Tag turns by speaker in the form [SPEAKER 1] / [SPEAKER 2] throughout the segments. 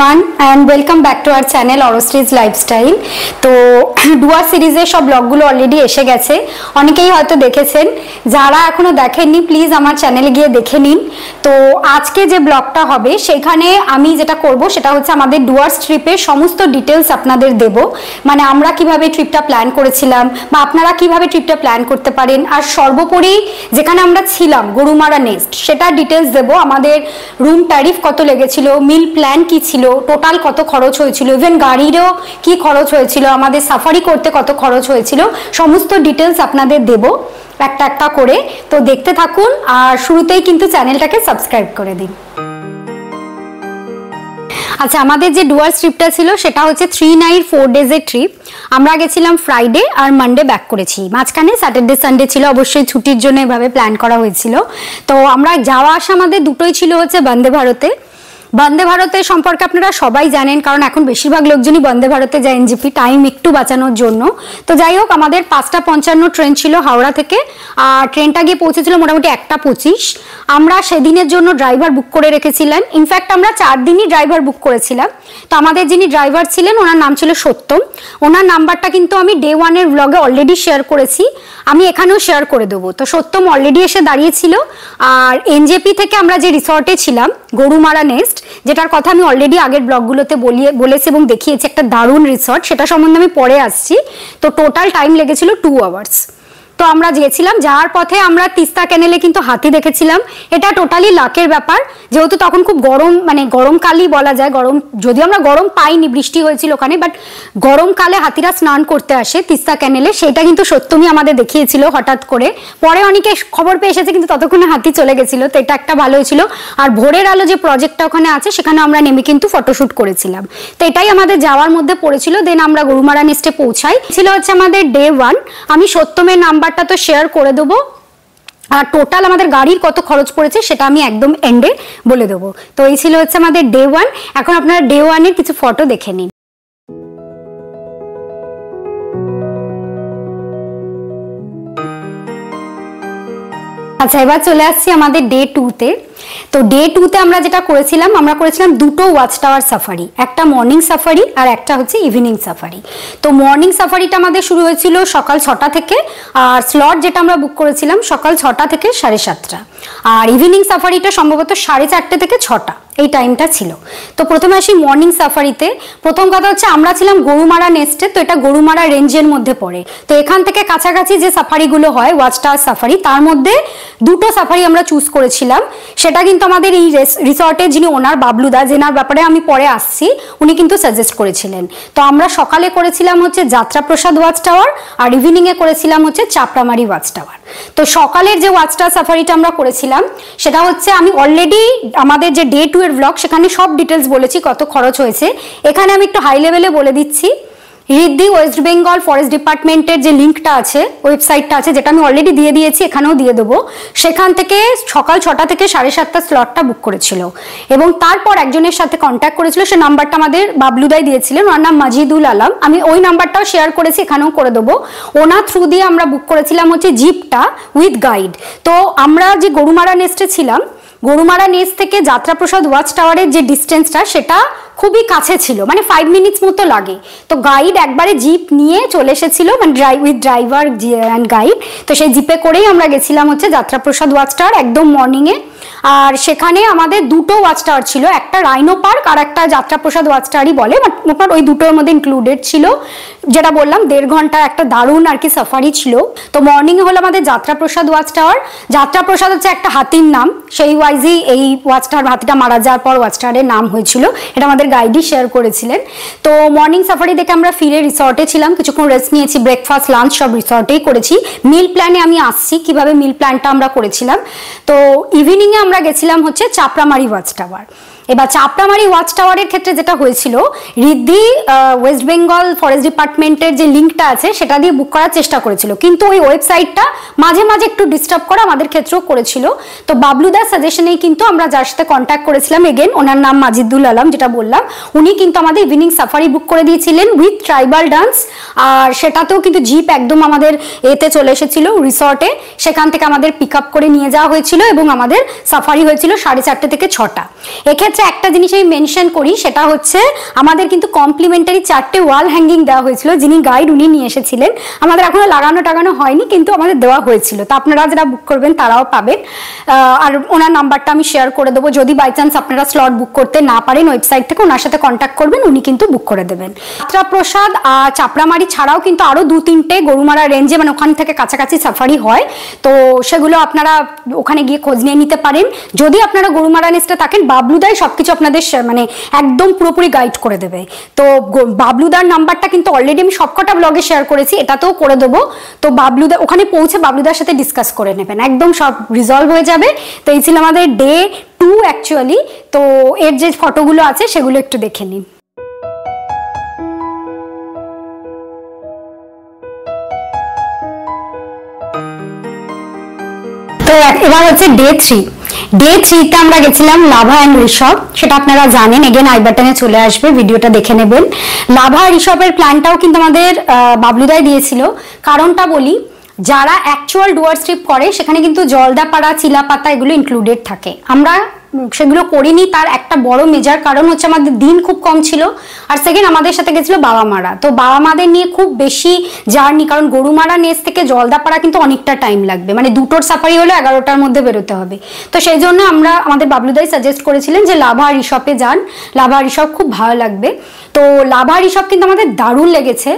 [SPEAKER 1] everyone and welcome back to our channel Orostre's Lifestyle। তো ডুয়া সিরিজের সব ব্লগগুলো অলরেডি এসে গেছে, অনেকেই হয়তো দেখেছেন, যারা এখনো দেখেননি প্লিজ আমার চ্যানেলে গিয়ে দেখে নিন। তো আজকে যে ব্লগটা হবে সেখানে আমি যেটা করব সেটা হচ্ছে আমাদের ডুয়ার্স ট্রিপের সমস্ত ডিটেলস আপনাদের দেব, মানে আমরা কিভাবে ট্রিপটা প্ল্যান করেছিলাম বা আপনারা কিভাবে ট্রিপটা প্ল্যান করতে পারেন, আর সর্বোপরি যেখানে আমরা ছিলাম গরুমারা নেস্ট সেটা ডিটেলস দেব। আমাদের রুম ট্যারিফ কত লেগেছিল, মিল প্ল্যান কি ছিল, টোটাল কত খরচ হয়েছিল, ইভেন গাড়িরও কি খরচ হয়েছিল, আমাদের সাফারি করতে কত খরচ হয়েছিল, সমস্ত ডিটেলস আপনাদের দেব একটা একটা করে। তো দেখতে থাকুন আর শুরুতেই কিন্তু চ্যানেলটাকে সাবস্ক্রাইব করে দিন। আচ্ছা, আমাদের যে ডুয়ার্স ট্রিপটা ছিল সেটা হচ্ছে 3 নাইট 4 ডেজের ট্রিপ। আমরা গেছিলাম ফ্রাইডে আর মানডে ব্যাক করেছি, মাঝখানে স্যাটারডে সানডে ছিল, অবশ্যই ছুটির জন্য এভাবে প্ল্যান করা হয়েছিল। তো আমরা যাওয়া আসা আমাদের দুটোই ছিল হচ্ছে বন্দে ভারতে। বন্দে ভারতের সম্পর্কে আপনারা সবাই জানেন, কারণ এখন বেশিরভাগ লোকজনই বন্দে ভারতে যায় এনজিপি, টাইম একটু বাঁচানোর জন্য। তো যাই হোক, আমাদের 5:55 ট্রেন ছিল হাওড়া থেকে, আর ট্রেনটা গিয়ে পৌঁছেছিল মোটামুটি 1:25। আমরা সেদিনের জন্য ড্রাইভার বুক করে রেখেছিলেন, ইনফ্যাক্ট আমরা 4 দিনই ড্রাইভার বুক করেছিলাম। তো আমাদের যিনি ড্রাইভার ছিলেন ওনার নাম ছিল সত্যম, ওনার নাম্বারটা কিন্তু আমি ডে 1 এর ব্লগে অলরেডি শেয়ার করেছি, আমি এখানেও শেয়ার করে দেবো। তো সত্যম অলরেডি এসে দাঁড়িয়েছিল। আর এনজেপি থেকে আমরা যে রিসর্টে ছিলাম গরুমারা নেস্ট, যেটার কথা আমি অলরেডি আগের ব্লগগুলোতে বলেছি এবং দেখিয়েছি, একটা দারুণ রিসর্ট, সেটা সম্বন্ধে আমি পরে আসছি। তো টোটাল টাইম লেগেছিল 2 আওয়ার্স। তো আমরা গিয়েছিলাম, যাওয়ার পথে আমরা তিস্তা ক্যানেলে কিন্তু হাতি দেখেছিলাম। এটা টোটালি লাকের ব্যাপার, যেহেতু তখন খুব গরম, মানে গরমকালই বলা যায়, গরম যদিও আমরা গরম পাইনি, বৃষ্টি হয়েছিল ওখানে, বাট গরমকালে হাতিরা স্নান করতে আসে তিস্তা ক্যানেলে, সেটা কিন্তু সত্যমই আমাদের দেখিয়েছিল হঠাৎ করে। পরে অনেকে খবর পেয়ে এসেছে, কিন্তু ততক্ষণে হাতি চলে গেছিল, তো এটা একটা ভালো হয়েছিল। আর ভোরের আলো যে প্রজেক্টটা ওখানে আছে সেখানে আমরা নেমে কিন্তু ফটোশ্যুট করেছিলাম। তো এটাই আমাদের যাওয়ার মধ্যে পড়েছিল। দেন আমরা গরুমারা নেস্টে পৌঁছাই, ছিল হচ্ছে আমাদের ডে 1। আমি সত্যমের নাম্বারটা তো শেয়ার করে দেবো, আর টোটাল আমাদের গাড়ির কত খরচ পড়েছে সেটা আমি একদম এন্ডে বলে দেবো। তো এই ছিল হচ্ছে আমাদের ডে 1। এখন আপনারা ডে 1 এর কিছু ফটো দেখে নিন। আচ্ছা, এবার চলে আসছি আমাদের ডে 2-তে। তো ডে 2-তে আমরা যেটা করেছিলাম, আমরা করেছিলাম দুটো ওয়াচ টাওয়ার সাফারি, একটা মর্নিং সাফারি আর একটা হচ্ছে ইভিনিং সাফারি। তো মর্নিং সাফারিটা আমাদের শুরু হয়েছিল সকাল 6টা থেকে, আর স্লট যেটা আমরা বুক করেছিলাম সকাল 6টা থেকে 7:30, আর ইভিনিং সাফারিটা সম্ভবত 4:30 থেকে 6টা, এই টাইমটা ছিল। তো প্রথমে আসি মর্নিং সাফারিতে। প্রথম কথা হচ্ছে আমরা ছিলাম গরুমারা নেস্টে, তো এটা গরুমারা রেঞ্জের মধ্যে পড়ে। তো এখান থেকে কাছাকাছি যে সাফারিগুলো হয় ওয়াচ টাওয়ার সাফারি, তার মধ্যে দুটো সাফারি আমরা চুজ করেছিলাম। সেটা কিন্তু আমাদের এই রিসর্টের যিনি ওনার বাবলুদা, যেনার ব্যাপারে আমি পরে আসছি, উনি কিন্তু সাজেস্ট করেছিলেন। তো আমরা সকালে করেছিলাম হচ্ছে যাত্রাপ্রসাদ ওয়াচ টাওয়ার, আর ইভিনিংয়ে করেছিলাম হচ্ছে চাপড়ামারি ওয়াচ টাওয়ার। তো সকালের যে ওয়াচ টাওয়ার সাফারিটা আমরা করেছিলাম সেটা হচ্ছে, আমি অলরেডি আমাদের যে ডে 2 এর ব্লগ সেখানে সব ডিটেলস বলেছি কত খরচ হয়েছে। এখানে আমি একটু হাই লেভেলে বলে দিচ্ছি। রিদ্ধি ওয়েস্ট বেঙ্গল ফরেস্ট ডিপার্টমেন্টের যে লিঙ্কটা আছে, ওয়েবসাইটটা আছে, যেটা আমি অলরেডি দিয়ে দিয়েছি, এখানেও দিয়ে দেবো, সেখান থেকে সকাল 6টা থেকে 7:30 স্লটটা বুক করেছিল, এবং তারপর একজনের সাথে কন্ট্যাক্ট করেছিল, সে নাম্বারটা আমাদের বাবলুদাই দিয়েছিলেন, ওনার নাম মাজিদুল আলম। আমি ওই নাম্বারটাও শেয়ার করেছি, এখানেও করে দেবো। ওনার থ্রু দিয়ে আমরা বুক করেছিলাম হচ্ছে জিপটা উইথ গাইড। তো আমরা যে গরুমারা নেস্টে ছিলাম, গরুমারা নেস্ট থেকে যাত্রাপ্রসাদ ওয়াচ টাওয়ারের যে ডিস্টেন্সটা সেটা খুবই কাছে ছিল, মানে 5 মিনিটস মতো লাগে। তো গাইড একবারে জিপ নিয়ে চলে এসেছিল, মানে উইথ ড্রাইভার অ্যান্ড গাইড। তো সেই জিপে করেই আমরা গেছিলাম হচ্ছে যাত্রাপ্রসাদ ওয়াচ টাওয়ার একদম মর্নিংয়ে। আর সেখানে আমাদের দুটো ওয়াচ টাওয়ার ছিল, একটা রাইনো পার্ক আর একটা যাত্রাপ্রসাদ ওয়াচ টাওয়ারই বলে, বাট মোটামুটি ওই দুটোর মধ্যে ইনক্লুডেড ছিল। যেটা বললাম 1.5 ঘন্টার একটা দারুণ আর কি সাফারি ছিল। তো মর্নিংয়ে হলো আমাদের যাত্রাপ্রসাদ ওয়াচ টাওয়ার। যাত্রাপ্রসাদ হচ্ছে একটা হাতির নাম, সেই ওয়াইজই এই ওয়াচ টাওয়ার, হাতিটা মারা যাওয়ার পর ওয়াচ টাওয়ারের নাম হয়েছিল, এটা আমাদের গাইডই শেয়ার করেছিলেন। তো মর্নিং সাফারি দেখে আমরা ফিরে রিসর্টে ছিলাম, কিছুক্ষণ রেস্ট নিয়েছি, ব্রেকফাস্ট লাঞ্চ সব রিসর্টেই করেছি। মিল প্ল্যানে আমি আসছি কিভাবে মিল প্ল্যানটা আমরা করেছিলাম। তো ইভিনিংয়ে আমরা গেছিলাম হচ্ছে চাপড়ামারি ওয়াচ টাওয়ার। এবার চাপড়ামারি ওয়াচ টাওয়ারের ক্ষেত্রে যেটা হয়েছিল, রিদ্ধি ওয়েস্ট বেঙ্গল ফরেস্ট ডিপার্টমেন্টের যে লিঙ্কটা আছে সেটা দিয়ে বুক করার চেষ্টা করেছিল, কিন্তু ওই ওয়েবসাইটটা মাঝে মাঝে একটু ডিস্টার্ব করা আমাদের ক্ষেত্রেও করেছিল। তো বাবলুদার সাজেশনেই কিন্তু আমরা যার সাথে কন্ট্যাক্ট করেছিলাম, এগেন ওনার নাম মাজিদুল আলম, যেটা বললাম, উনি কিন্তু আমাদের ইভিনিং সাফারি বুক করে দিয়েছিলেন উইথ ট্রাইবাল ডান্স। আর সেটাতেও কিন্তু জিপ একদম আমাদের এতে চলে এসেছিল রিসর্টে, সেখান থেকে আমাদের পিক আপ করে নিয়ে যাওয়া হয়েছিল এবং আমাদের সাফারি হয়েছিল 4:30 থেকে 6টা। এক্ষেত্রে এক্ষেত্রে একটা জিনিস আমি মেনশন করি, সেটা হচ্ছে আমাদের কিন্তু কমপ্লিমেন্টারি 4টে ওয়াল হ্যাঙ্গিং দেওয়া হয়েছিল। যিনি গাইড উনি নিয়ে এসেছিলেন, আমাদের এখনো লাগানো হয়নি কিন্তু আমাদের দেওয়া হয়েছিল। তো আপনারা যারা বুক করবেন তারাও পাবেন। আর ওনার নাম্বারটা আমি শেয়ার করে দেবো, যদি বাই চান্স আপনারা স্লট বুক করতে না পারেন ওয়েবসাইট থেকে ওনার সাথে কন্ট্যাক্ট করবেন, উনি কিন্তু বুক করে দেবেন। যাত্রাপ্রসাদ আর চাপড়ামারি ছাড়াও কিন্তু আরও 2-3টে গরুমারা রেঞ্জে মানে ওখান থেকে কাছাকাছি সাফারি হয়, তো সেগুলো আপনারা ওখানে গিয়ে খোঁজ নিয়ে নিতে পারেন। যদি আপনারা গরুমারা নেস্টে থাকেন, বাবলুদাই সবকিছু আপনাদের মানে একদম পুরোপুরি গাইড করে দেবে। তো বাবলুদার নাম্বারটা কিন্তু অলরেডি আমি সবকটা ব্লগে শেয়ার করেছি, এটাতেও করে দেবো। তো বাবলুদা ওখানে পৌঁছে বাবলুদার সাথে ডিসকাস করে নেবেন, একদম সব রিজলভ হয়ে যাবে। তো এই ছিল আমাদের ডে 2 অ্যাকচুয়ালি। তো এর যে ফটোগুলো আছে সেগুলো একটু দেখে নিন। তো এবার হচ্ছে ডে 3। ডে 3তে আমরা গেছিলাম লাভা অ্যান্ড ঋষভ, সেটা আপনারা জানেন, এগেন আই বাটনে চলে আসবে, ভিডিওটা দেখে নেবেন। লাভা ঋষভের প্ল্যানটাও কিন্তু আমাদের বাবলুদাই দিয়েছিল। কারণটা বলি, যারা অ্যাকচুয়াল ডুয়ার্স ট্রিপ করে সেখানে কিন্তু জলদাপাড়া, চিলাপাতা এগুলো ইনক্লুডেড থাকে। আমরা সেগুলো করিনি, তার একটা বড় মেজার কারণ হচ্ছে আমাদের দিন খুব কম ছিল, আর সেকেন্ড আমাদের সাথে গেছিল বাবা মারা। তো বাবা মাদের নিয়ে খুব বেশি জার্নি, কারণ গরুমারা নেস থেকে জলদাপাড়া কিন্তু অনেকটা টাইম লাগবে, মানে দুটোর সাফারি হলে 11টার মধ্যে বেরোতে হবে। তো সেই জন্য আমাদের বাবলুদাই সাজেস্ট করেছিলেন যে লাভা ঋষভে যান, লাভা ঋষভ খুব ভালো লাগবে। তো লাভা ঋষভ কিন্তু আমাদের দারুণ লেগেছে।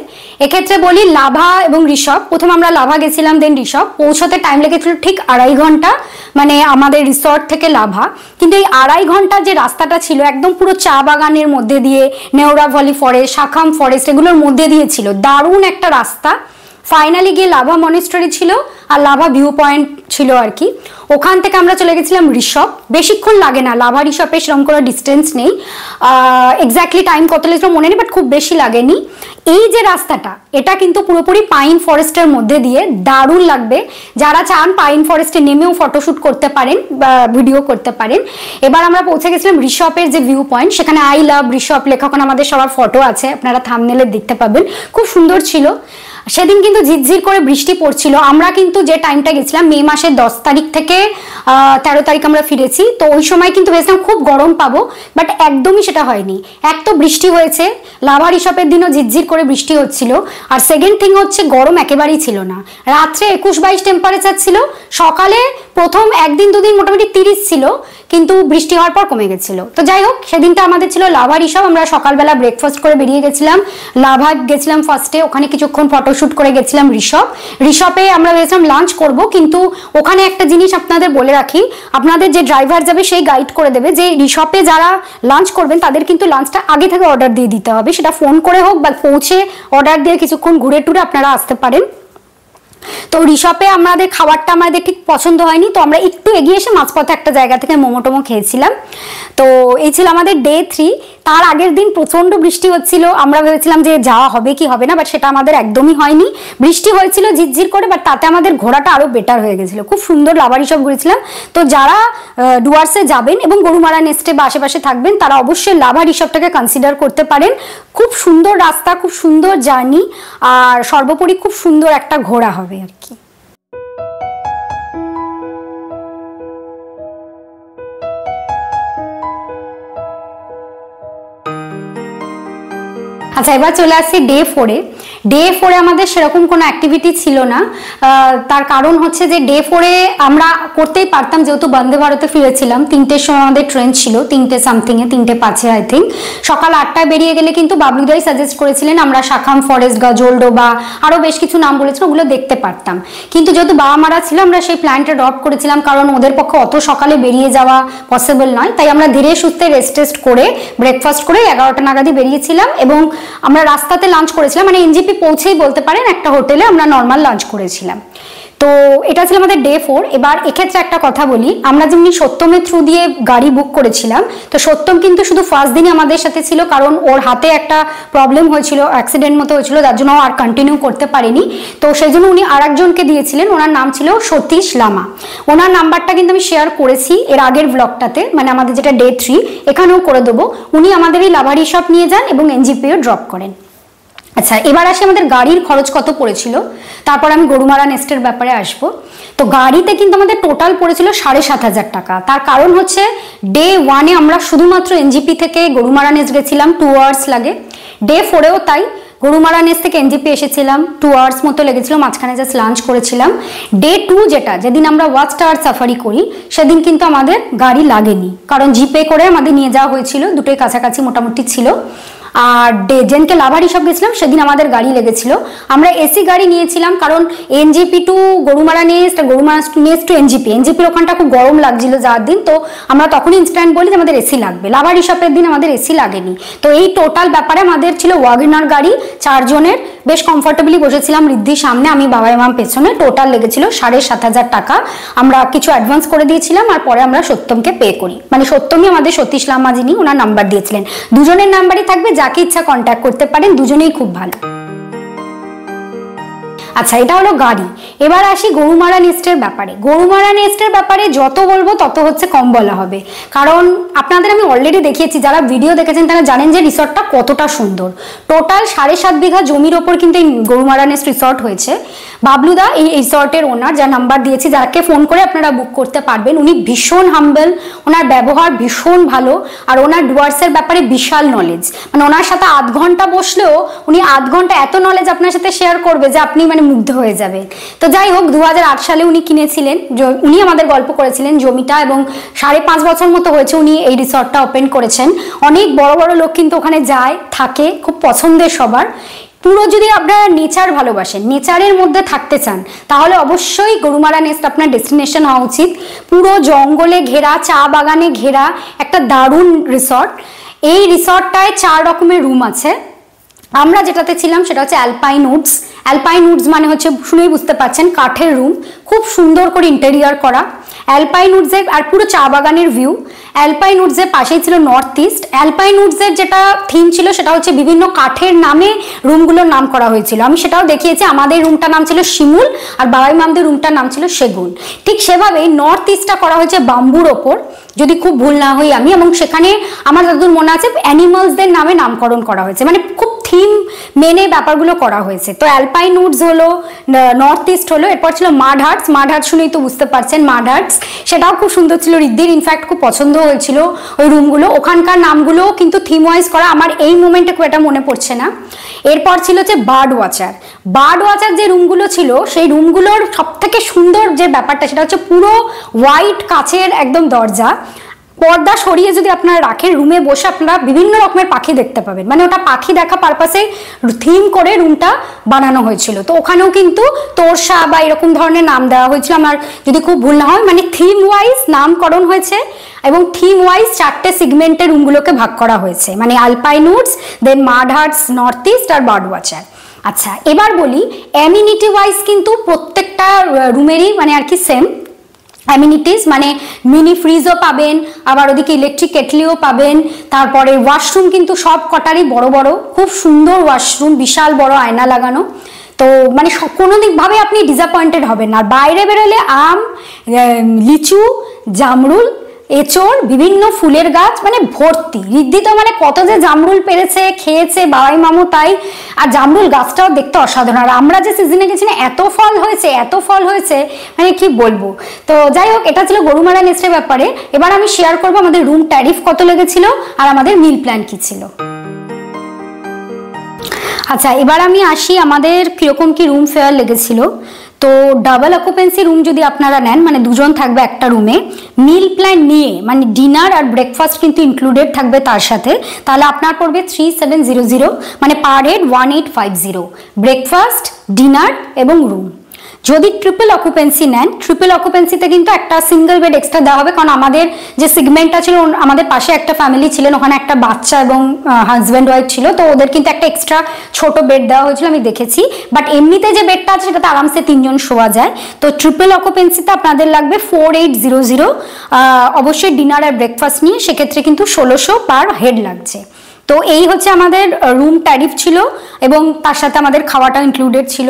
[SPEAKER 1] এক্ষেত্রে বলি, লাভা এবং ঋষভ, প্রথম আমরা লাভা গেছিলাম, দেন ঋষভ। পৌঁছতে টাইম লেগেছিল ঠিক 2.5 ঘন্টা, মানে আমাদের রিসর্ট থেকে লাভা। কিন্তু এই 2.5 ঘন্টার যে রাস্তাটা ছিল একদম পুরো চা বাগানের মধ্যে দিয়ে, নেওরা ভ্যালি ফরেস্ট, শাখাম ফরেস্ট এগুলোর মধ্যে দিয়ে ছিল, দারুণ একটা রাস্তা। ফাইনালি গিয়ে লাভা মনেস্ট্রি ছিল আর লাভা ভিউ পয়েন্ট ছিল আর কি। ওখান থেকে আমরা চলে গেছিলাম ঋষভ। বেশিক্ষণ লাগে না, লাভা ঋষভে সেরকম কোনো ডিস্টেন্স নেই, এক্স্যাক্টলি টাইম কত লেগেছিল মনে নেই, বাট খুব বেশি লাগেনি। এই যে রাস্তাটা, এটা কিন্তু পুরোপুরি পাইন ফরেস্টের মধ্যে দিয়ে, দারুণ লাগবে। যারা চান পাইন ফরেস্টে নেমেও ফটোশ্যুট করতে পারেন বা ভিডিও করতে পারেন। এবার আমরা পৌঁছে গেছিলাম ঋষভের যে ভিউ পয়েন্ট, সেখানে আই লাভ ঋষভ লেখা, ওখানে আমাদের সবার ফটো আছে, আপনারা থাম্বনেলে দেখতে পাবেন, খুব সুন্দর ছিল। সেদিন কিন্তু ঝিরঝির করে বৃষ্টি পড়ছিল। আমরা কিন্তু যে টাইমটা গেছিলাম মে মাসের 10 তারিখ থেকে 13 তারিখ আমরা ফিরেছি, তো ওই সময় কিন্তু ভেবেছিলাম খুব গরম পাবো, বাট একদমই সেটা হয়নি। এক তো বৃষ্টি হয়েছে, লাভা ঋষভের দিনও ঝিরঝির করে বৃষ্টি হচ্ছিল, আর সেকেন্ড থিং হচ্ছে গরম একেবারেই ছিল না। রাত্রে 21-22 টেম্পারেচার ছিল, সকালে প্রথম 1-2 দিন মোটামুটি 30 ছিল, কিন্তু বৃষ্টি হওয়ার পর কমে গেছিল। তো যাই হোক, সেদিনটা আমাদের ছিল লাভা ঋষভ। আমরা সকালবেলা ব্রেকফাস্ট করে বেরিয়ে গেছিলাম, লাভা গেছিলাম ফার্স্টে, ওখানে কিছুক্ষণ ফটোশ্যুট করে গেছিলাম ঋষভে আমরা ভেবেছিলাম লাঞ্চ করব, কিন্তু ওখানে একটা জিনিস আপনাদের বলে রাখি, আপনাদের যে ড্রাইভার যাবে সেই গাইড করে দেবে যে ঋষভে যারা লাঞ্চ করবেন তাদের কিন্তু লাঞ্চটা আগে থেকে অর্ডার দিয়ে দিতে হবে, সেটা ফোন করে হোক বা পৌঁছে অর্ডার দিয়ে কিছুক্ষণ ঘুরে টুরে আপনারা আসতে পারেন। তো ঋষভে আমাদের খাবারটা আমাদের ঠিক পছন্দ হয়নি, তো আমরা একটু এগিয়ে এসে মাঝপথে একটা জায়গা থেকে মোমো টোমো খেয়েছিলাম। তো এই ছিল আমাদের ডে 3। তার আগের দিন প্রচন্ড বৃষ্টি হচ্ছিল, আমরা ভেবেছিলাম যে যাওয়া হবে কি হবে না, বাট সেটা আমাদের একদমই হয়নি। বৃষ্টি হয়েছিল ঝিরঝির করে, বাট তাতে আমাদের ঘোরাটা আরো বেটার হয়ে গেছিল, খুব সুন্দর লাভা ঋষভ ঘুরেছিলাম। তো যারা ডুয়ার্সে যাবেন এবং গরুমারা নেস্টে বা আশেপাশে থাকবেন, তারা অবশ্যই লাভা ঋষভটাকে কনসিডার করতে পারেন। খুব সুন্দর রাস্তা, খুব সুন্দর জার্নি, আর সর্বোপরি খুব সুন্দর একটা ঘোরা হবে আর কি। আচ্ছা, এবার চলে আসছি ডে 4-এ। ডে 4-এ আমাদের সেরকম কোনো অ্যাক্টিভিটি ছিল না, তার কারণ হচ্ছে যে ডে 4-এ আমরা করতেই পারতাম, যেহেতু বন্দে ভারতে ফিরেছিলাম। 3টের সময় আমাদের ট্রেন ছিল, 3টে সামথিংয়ে, 3টে 5-এ আই থিঙ্ক। সকাল 8টায় বেরিয়ে গেলে কিন্তু বাবলুদাই সাজেস্ট করেছিলেন আমরা শাখাম ফরেস্ট, গাজোল্ডো বা আরও বেশ কিছু নাম বলেছিল, ওগুলো দেখতে পারতাম। কিন্তু যেহেতু বাবা মারা ছিল, আমরা সেই প্ল্যানটা ড্রপ করেছিলাম, কারণ ওদের পক্ষে অত সকালে বেরিয়ে যাওয়া পসিবল নয়। তাই আমরা ধীরে সুস্থে রেস্ট করে ব্রেকফাস্ট করে 11টা নাগাদই বেরিয়েছিলাম, এবং আমরা রাস্তাতে লাঞ্চ করেছিলাম, মানে এনজিপি পৌঁছেই বলতে পারেন একটা হোটেলে আমরা নর্মাল লাঞ্চ করেছিলাম। তো এটা ছিল আমাদের ডে 4। এবার এক্ষেত্রে একটা কথা বলি, আমরা যেমনি সত্যমের থ্রু দিয়ে গাড়ি বুক করেছিলাম, তো সত্যম কিন্তু শুধু ফার্স্ট দিনই আমাদের সাথে ছিল, কারণ ওর হাতে একটা প্রবলেম হয়েছিল, অ্যাক্সিডেন্ট মতো হয়েছিল, যার জন্য আর কন্টিনিউ করতে পারেনি। তো সেই জন্য উনি আরেকজনকে দিয়েছিলেন, ওনার নাম ছিল সতীশ লামা। ওনার নাম্বারটা কিন্তু আমি শেয়ার করেছি এর আগের ব্লগটাতে, মানে আমাদের যেটা ডে 3, এখানেও করে দেবো। উনি আমাদের এই লাভা ঋষভ নিয়ে যান এবং এনজিপিও ড্রপ করেন। আচ্ছা, এবার আসি আমাদের গাড়ির খরচ কত পড়েছিল, তারপর আমি গরুমারা নেস্টের ব্যাপারে আসবো। তো গাড়িতে কিন্তু আমাদের টোটাল পড়েছিল 7,500 টাকা। তার কারণ হচ্ছে ডে 1-এ আমরা শুধুমাত্র এনজিপি থেকে গরুমারা নেস্ট গেছিলাম, 2 আওয়ার্স লাগে। ডে 4-এও তাই, গরুমারা নেস্ট থেকে এনজিপি এসেছিলাম, 2 আওয়ার্স মতো লেগেছিল, মাঝখানে জাস্ট লাঞ্চ করেছিলাম। ডে 2 যেদিন আমরা ওয়াচ টাওয়ার সাফারি করি সেদিন কিন্তু আমাদের গাড়ি লাগেনি, কারণ জিপে করে আমাদের নিয়ে যাওয়া হয়েছিল, দুটোই কাছাকাছি মোটামুটি ছিল। আর যেদিনকে লাভারি সব গেছিলাম সেদিন আমাদের গাড়ি লেগেছিল। আমরা এসি গাড়ি নিয়েছিলাম, কারণ NJP to Gorumara nest, Gorumara nest to এনজিপির ওখানটা খুব গরম লাগছিল যার দিন, তো আমরা তখনই ইনস্ট্যান্ট বলি যে আমাদের এসি লাগবে। লাভারি শপের দিন আমাদের এসি লাগেনি। তো এই টোটাল ব্যাপারে আমাদের ছিল ওয়াগনার গাড়ি 4 জনের, বেশ কমফোর্টেবলি বসেছিলাম, ঋদ্ধির সামনে, আমি বাবা মাম পেছনে। টোটাল লেগেছিল 7,500 টাকা। আমরা কিছু অ্যাডভান্স করে দিয়েছিলাম আর পরে আমরা সত্যমকে পে করি, মানে সত্যমই আমাদের সতীশ লামা যিনি, ওনার নাম্বার দিয়েছিলেন। দুজনের নাম্বারই থাকবে, যাকে ইচ্ছা কন্ট্যাক্ট করতে পারেন, দুজনেই খুব ভালো। আচ্ছা, এটা হলো গাড়ি। এবার আসি গরুমারা নেস্টের ব্যাপারে। গরুমারা নেস্টের ব্যাপারে যত বলবো তত হচ্ছে কম বলা হবে, কারণ আপনাদের আমি অলরেডি দেখিয়েছি, যারা ভিডিও দেখেছেন তারা জানেন যে রিসর্টটা কতটা সুন্দর। টোটাল 7.5 বিঘা জমির ওপর কিন্তু এই গরুমারা নেস্ট রিসর্ট হয়েছে। বাবলুদা এই রিসর্টের ওনার, যার নাম্বার দিয়েছি, যাকে ফোন করে আপনারা বুক করতে পারবেন। উনি ভীষণ হাম্বল, ওনার ব্যবহার ভীষণ ভালো, আর ওনার ডুয়ার্সের ব্যাপারে বিশাল নলেজ। মানে ওনার সাথে 8 ঘন্টা বসলেও উনি 8 ঘন্টা এত নলেজ আপনার সাথে শেয়ার করবে যে আপনি মানে মুগ্ধ হয়ে যাবে। তো যাই হোক, 2008 সালে উনি কিনেছিলেন, উনি আমাদের গল্প করেছিলেন জমিটা, এবং 5.5 বছর মতো হয়েছে উনি এই রিসর্টটা ওপেন করেছেন। অনেক বড় বড় লোক কিন্তু ওখানে যায়, থাকে, খুব পছন্দের সবার। পুরো যদি আপনারা নেচার ভালোবাসেন, নেচারের মধ্যে থাকতে চান, তাহলে অবশ্যই গরুমারা নেস্ট আপনার ডেস্টিনেশন হওয়া উচিত। পুরো জঙ্গলে ঘেরা, চা বাগানে ঘেরা একটা দারুণ রিসর্ট। এই রিসর্টটায় 4 রকমের রুম আছে। আমরা যেটাতে ছিলাম সেটা হচ্ছে অ্যালপাইন উডস। অ্যালপাইন উডস মানে হচ্ছে, শুনেই বুঝতে পারছেন, কাঠের রুম, খুব সুন্দর করে ইন্টেরিয়ার করা। অ্যালপাইন উডসের আর পুরো চা বাগানের ভিউ। অ্যালপাইন উডসের পাশেই ছিল নর্থ ইস্ট। অ্যালপাইন উডসের যেটা থিম ছিল সেটা হচ্ছে বিভিন্ন কাঠের নামে রুমগুলোর নাম করা হয়েছিল, আমি সেটাও দেখিয়েছি। আমাদের রুমটার নাম ছিল শিমুল, আর বাবাই মামদের রুমটার নাম ছিল সেগুন। ঠিক সেভাবেই নর্থ ইস্টটা করা হয়েছে বাম্বুর ওপর, যদি খুব ভুল না হই আমি, এবং সেখানে আমার যতদূর মনে আছে অ্যানিমালসদের নামে নামকরণ করা হয়েছে, মানে খুব থিম মেনে ব্যাপারগুলো করা হয়েছে। তো অ্যালপাইন উডস হলো, নর্থ ইস্ট হলো, এরপর ছিল মাড হাটস। মাড হাটস শুনেই তো বুঝতে পারছেন, মাড হাটস, সেটাও খুব সুন্দর ছিল, ঋদ্ধির ইনফ্যাক্ট খুব পছন্দ হয়েছিল ওই রুমগুলো। ওখানকার নামগুলো কিন্তু থিম ওয়াইজ করা, আমার এই মোমেন্টে খুব এটা মনে পড়ছে না। এরপর ছিল যে বার্ড ওয়াচার। বার্ড ওয়াচার যে রুমগুলো ছিল, সেই রুমগুলোর সব থেকে সুন্দর যে ব্যাপারটা সেটা হচ্ছে পুরো হোয়াইট কাচের একদম দরজা, পর্দা সরিয়ে যদি আপনারা রাখেন, রুমে বসে আপনারা বিভিন্ন রকমের পাখি দেখতে পাবেন। মানে ওটা পাখি দেখা পারপাসে থিম করে রুমটা বানানো হয়েছিল। তো ওখানেও কিন্তু তোরসা বা এরকম ধরনের নাম দেওয়া হয়েছিল, আমার যদি খুব ভুল না হয়, মানে থিম ওয়াইজ নামকরণ হয়েছে, এবং থিম ওয়াইজ 4টে সেগমেন্টে রুমগুলোকে ভাগ করা হয়েছে, মানে অ্যালপাইন উডস, দেন মাড হাটস, নর্থ ইস্ট আর বার্ড ওয়াচার। আচ্ছা, এবার বলি অ্যামিনিটি ওয়াইজ কিন্তু প্রত্যেকটা রুমেরই মানে আর কি সেম অ্যামিনিটিস, মানে মিনি ফ্রিজও পাবেন, আবার ওদিকে ইলেকট্রিক কেটলিও পাবেন। তারপরে ওয়াশরুম কিন্তু সব কটারই বড় বড়, খুব সুন্দর ওয়াশরুম, বিশাল বড় আয়না লাগানো। তো মানে কোনো দিকভাবে আপনি ডিসঅ্যাপয়েন্টেড হবেন না। আর বাইরে বেরোলে আম, লিচু, জামরুল, এঁচড়, বিভিন্ন ফুলের গাছ, মানে ভর্তি। ঋদ্ধি তো মানে কত যে জামরুল পেরেছে, খেয়েছে, বাবাই মামু তাই। আর জামরুল গাছটাও দেখতে অসাধারণ। আর আমরা যে সিজনে গেছি না, এত ফল হয়েছে, এত ফল হয়েছে, মানে কি বলবো। তো যাই হোক, এটা ছিল গরুমারা নেস্টের ব্যাপারে। এবার আমি শেয়ার করবো আমাদের রুম ট্যারিফ কত লেগেছিল আর আমাদের মিল প্ল্যান কি ছিল। আচ্ছা, এবার আমি আসি আমাদের কিরকম কি রুম ফেয়ার লেগেছিল। তো ডাবল অকুপেন্সি রুম যদি আপনারা নেন, মানে দুজন থাকবে একটা রুমে, মিল প্ল্যান নিয়ে, মানে ডিনার আর ব্রেকফাস্ট কিন্তু ইনক্লুডেড থাকবে তার সাথে, তাহলে আপনার পড়বে 3700, মানে পার হেড 1850, ব্রেকফাস্ট, ডিনার এবং রুম। যদি ট্রিপল অকুপেন্সি নেন, ট্রিপল অকুপেন্সিতে কিন্তু একটা সিঙ্গেল বেড এক্সট্রা দেওয়া হবে, কারণ আমাদের যে সেগমেন্টটা ছিল, আমাদের পাশে একটা ফ্যামিলি ছিলেন, ওখানে একটা বাচ্চা এবং হাজব্যান্ড ওয়াইফ ছিল, তো ওদের কিন্তু একটা এক্সট্রা ছোট বেড দেওয়া হয়েছিল, আমি দেখেছি। বাট এমনিতে যে বেডটা আছে সেটাতে আরামসে 3 জন শোয়া যায়। তো ট্রিপল অকুপেন্সিতে আপনাদের লাগবে 4800, অবশ্যই ডিনার আর ব্রেকফাস্ট নিয়ে, সেক্ষেত্রে কিন্তু 1600 পার হেড লাগছে। তো এই হচ্ছে আমাদের রুম ট্যারিফ ছিল এবং তার সাথে আমাদের খাওয়াটা ইনক্লুডেড ছিল।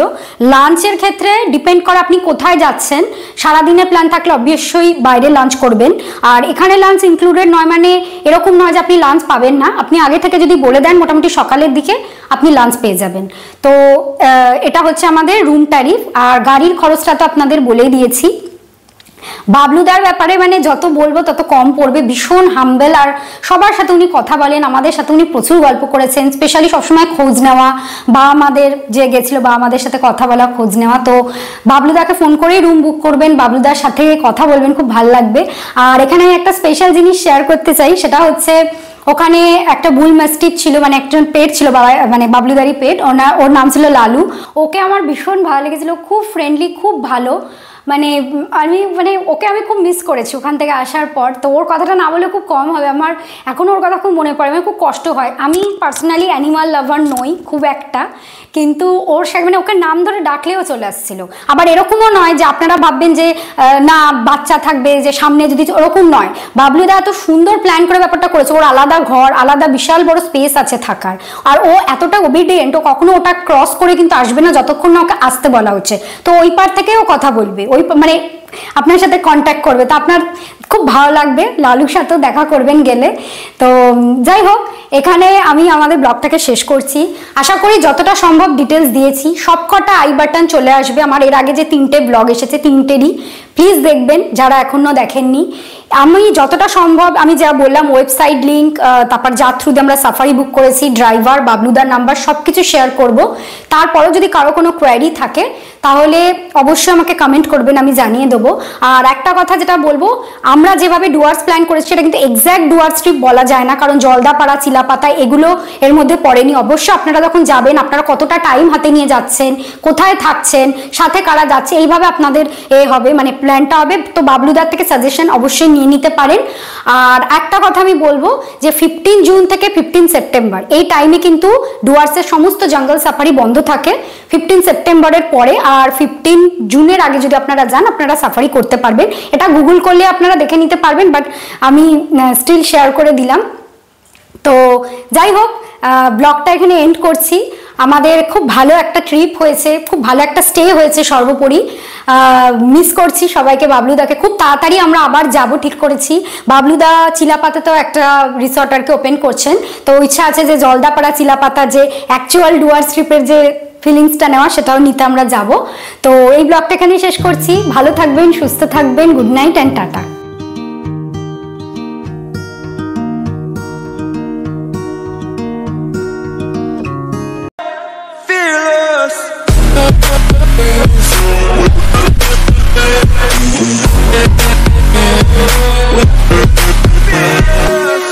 [SPEAKER 1] লাঞ্চের ক্ষেত্রে ডিপেন্ড করে আপনি কোথায় যাচ্ছেন। সারাদিনের প্ল্যান থাকলে অবভিয়াসই বাইরে লাঞ্চ করবেন, আর এখানে লাঞ্চ ইনক্লুডেড নয় মানে এরকম নয় যে আপনি লাঞ্চ পাবেন না। আপনি আগে থেকে যদি বলে দেন মোটামুটি সকালের দিকে আপনি লাঞ্চ পেয়ে যাবেন। তো এটা হচ্ছে আমাদের রুম ট্যারিফ। আর গাড়ির খরচটা তো আপনাদের বলেই দিয়েছি। বাবলুদার ব্যাপারে মানে যত বলবো তত কম পড়বে, ভীষণ হাম্বেল, আর সবার সাথে উনি কথা বলেন, আমাদের সাথে উনি প্রচুর গল্প করেছেন, স্পেশালি সবসময় খোঁজ নেওয়া, বা আমাদের যে গেছিল বা আমাদের সাথে কথা বলা, খোঁজ নেওয়া। তো বাবলুদাকে ফোন করেই রুম বুক করবেন, বাবলুদার সাথে কথা বলবেন, খুব ভালো লাগবে। আর এখানে একটা স্পেশাল জিনিস শেয়ার করতে চাই, সেটা হচ্ছে ওখানে একটা বুল ম্যাস্টিফ ছিল, মানে একজন পেট ছিল, মানে বাবলুদারি পেট, ওর নাম ছিল লালু। ওকে আমার ভীষণ ভালো লেগেছিল, খুব ফ্রেন্ডলি, খুব ভালো। মানে ওকে আমি খুব মিস করেছি ওখান থেকে আসার পর। তো ওর কথাটা না বলে খুব কম হবে, আমার এখনও ওর কথা খুব মনে পড়ে, আমার খুব কষ্ট হয়। আমি পার্সোনালি অ্যানিমাল লাভার নই খুব একটা, কিন্তু ওর মানে ওকে নাম ধরে ডাকলেও চলে আসছিল। আবার এরকমও নয় যে আপনারা ভাববেন যে না বাচ্চা থাকবে যে সামনে, যদি ওরকম নয়। বাবলুদা এত সুন্দর প্ল্যান করে ব্যাপারটা করেছে, ওর আলাদা ঘর, আলাদা বিশাল বড় স্পেস আছে থাকার, আর ও এতটা ওবিডিয়েন্ট, ও কখনো ওটা ক্রস করে কিন্তু আসবে না যতক্ষণ না ওকে আসতে বলা হচ্ছে। তো ওই পার থেকেও কথা বলবে, ওই মানে আপনার সাথে কন্ট্যাক্ট করবে, তো আপনার খুব ভালো লাগবে। লালুর সাথেও দেখা করবেন গেলে। তো যাই হোক, এখানে আমি আমাদের ব্লগটাকে শেষ করছি। আশা করি যতটা সম্ভব ডিটেলস দিয়েছি। সবকটা আই বাটন চলে আসবে আমার এর আগে যে 3টে ব্লগ এসেছে, 3টেরই প্লিজ দেখবেন যারা এখনো দেখেননি। আমি যতটা সম্ভব আমি যা বললাম, ওয়েবসাইট লিঙ্ক, তারপর যার থ্রুতে আমরা সাফারি বুক করেছি, ড্রাইভার, বাবলুদার নাম্বার, সব কিছু শেয়ার করব। তারপরেও যদি কারো কোনো কোয়ারি থাকে তাহলে অবশ্যই আমাকে কমেন্ট করবেন, আমি জানিয়ে দেবো। আর একটা কথা যেটা বলবো, আমরা যেভাবে ডুয়ার্স প্ল্যান করেছি সেটা কিন্তু এক্স্যাক্ট ডুয়ার্স ট্রিপ বলা যায় না, কারণ জলদাপাড়া, চিলাপাতা এগুলো এর মধ্যে পড়েনি। অবশ্যই আপনারা যখন যাবেন আপনারা কতটা টাইম হাতে নিয়ে যাচ্ছেন, কোথায় থাকছেন, সাথে কারা যাচ্ছে, এইভাবে আপনাদের হবে মানে প্ল্যানটা হবে। তো বাবলুদার থেকে সাজেশন অবশ্যই নিয়ে নিতে পারেন। আর একটা কথা আমি বলবো যে 15 জুন থেকে 15 সেপ্টেম্বর এই টাইমে কিন্তু ডুয়ার্সের সমস্ত জঙ্গল সাফারি বন্ধ থাকে। 15 সেপ্টেম্বরের পরে আর 15 জুনের আগে যদি আপনারা যান আপনারা সাফারি করতে পারবেন। এটা গুগল করলে আপনারা দেখে নিতে পারবেন, বাট আমি স্টিল শেয়ার করে দিলাম। তো যাই হোক, ব্লগটা এখানে এন্ড করছি। আমাদের খুব ভালো একটা ট্রিপ হয়েছে, খুব ভালো একটা স্টে হয়েছে সর্বোপরি। মিস করছি সবাইকে, বাবলুদাকে। খুব তাড়াতাড়ি আমরা আবার যাব ঠিক করেছি। বাবলুদা চিলাপাতাতেও একটা রিসর্ট আর কি ওপেন করছেন, তো ইচ্ছা আছে যে জলদাপাড়া, চিলাপাতা যে অ্যাকচুয়াল ডুয়ার্স ট্রিপের যে ফিলিংসটা নেওয়া সেটাও নিতে আমরা যাব। তো এই ব্লগটা এখানেই শেষ করছি। ভালো থাকবেন, সুস্থ থাকবেন, গুড নাইট অ্যান্ড টাটা।